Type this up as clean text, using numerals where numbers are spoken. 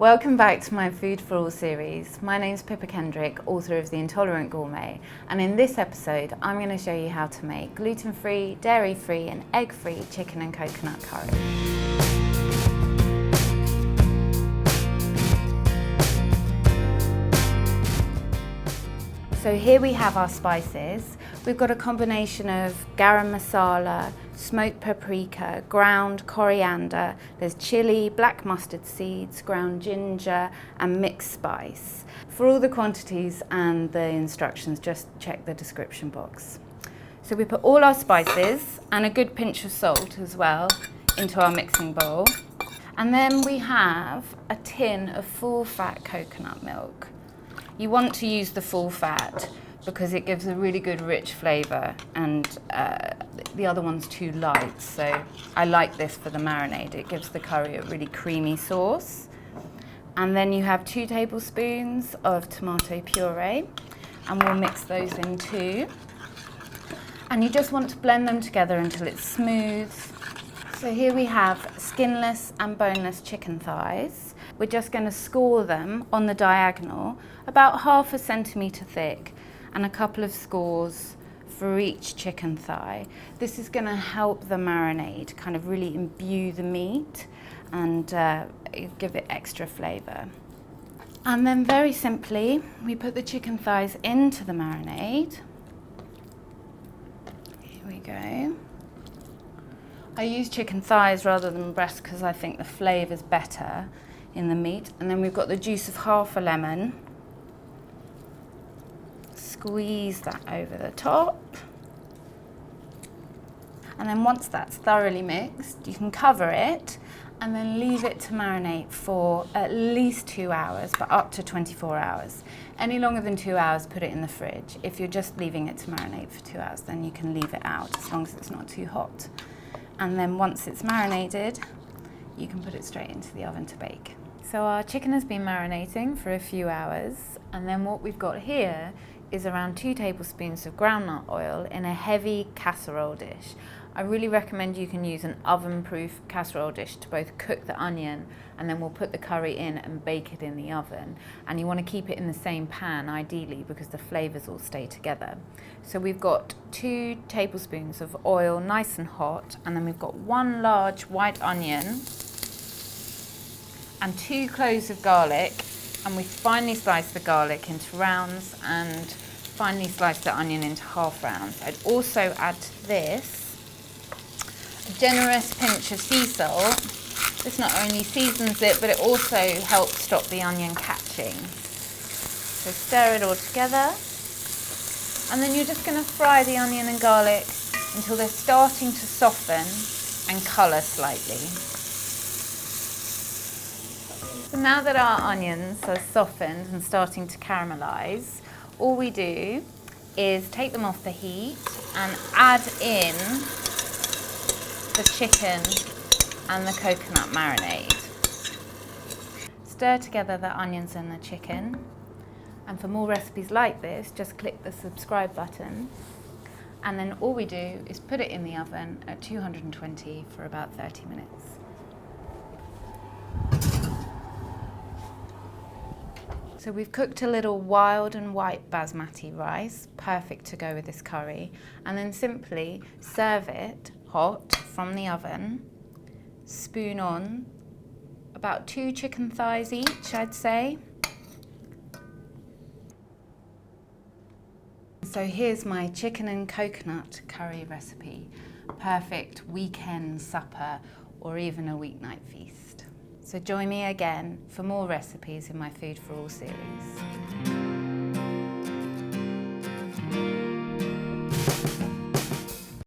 Welcome back to my Food for All series. My name's Pippa Kendrick, author of The Intolerant Gourmet, and in this episode I'm going to show you how to make gluten-free, dairy-free and egg-free chicken and coconut curry. So here we have our spices. We've got a combination of garam masala, smoked paprika, ground coriander, there's chilli, black mustard seeds, ground ginger and mixed spice. For all the quantities and the instructions, just check the description box. So we put all our spices and a good pinch of salt as well into our mixing bowl. And then we have a tin of full fat coconut milk. You want to use the full fat because it gives a really good rich flavour, and the other one's too light, so I like this for the marinade. It gives the curry a really creamy sauce. And then you have 2 tablespoons of tomato puree, and we'll mix those in too. And you just want to blend them together until it's smooth. So here we have skinless and boneless chicken thighs. We're just going to score them on the diagonal, about 1/2 centimetre thick, and a couple of scores for each chicken thigh. This is going to help the marinade kind of really imbue the meat and give it extra flavour. And then very simply, we put the chicken thighs into the marinade. Here we go. I use chicken thighs rather than breast because I think the flavour's better in the meat. And then we've got the juice of 1/2 lemon. Squeeze that over the top. And then once that's thoroughly mixed, you can cover it and then leave it to marinate for at least 2 hours, but up to 24 hours. Any longer than 2 hours, put it in the fridge. If you're just leaving it to marinate for 2 hours, then you can leave it out as long as it's not too hot. And then once it's marinated, you can put it straight into the oven to bake. So our chicken has been marinating for a few hours, and then what we've got here is around 2 tablespoons of groundnut oil in a heavy casserole dish. I really recommend you can use an oven-proof casserole dish to both cook the onion, and then we'll put the curry in and bake it in the oven. And you want to keep it in the same pan ideally because the flavours all stay together. So we've got 2 tablespoons of oil nice and hot, and then we've got 1 large white onion and 2 cloves of garlic, and we finely slice the garlic into rounds and finely slice the onion into half rounds. I'd also add to this a generous pinch of sea salt. This not only seasons it, but it also helps stop the onion catching. So stir it all together, and then you're just going to fry the onion and garlic until they're starting to soften and colour slightly. So now that our onions are softened and starting to caramelise, all we do is take them off the heat and add in the chicken and the coconut marinade. Stir together the onions and the chicken, and for more recipes like this, just click the subscribe button, and then all we do is put it in the oven at 220 for about 30 minutes. So we've cooked a little wild and white basmati rice, perfect to go with this curry, and then simply serve it hot from the oven, spoon on, about 2 chicken thighs each, I'd say. So here's my chicken and coconut curry recipe, perfect weekend supper or even a weeknight feast. So join me again for more recipes in my Food for All series.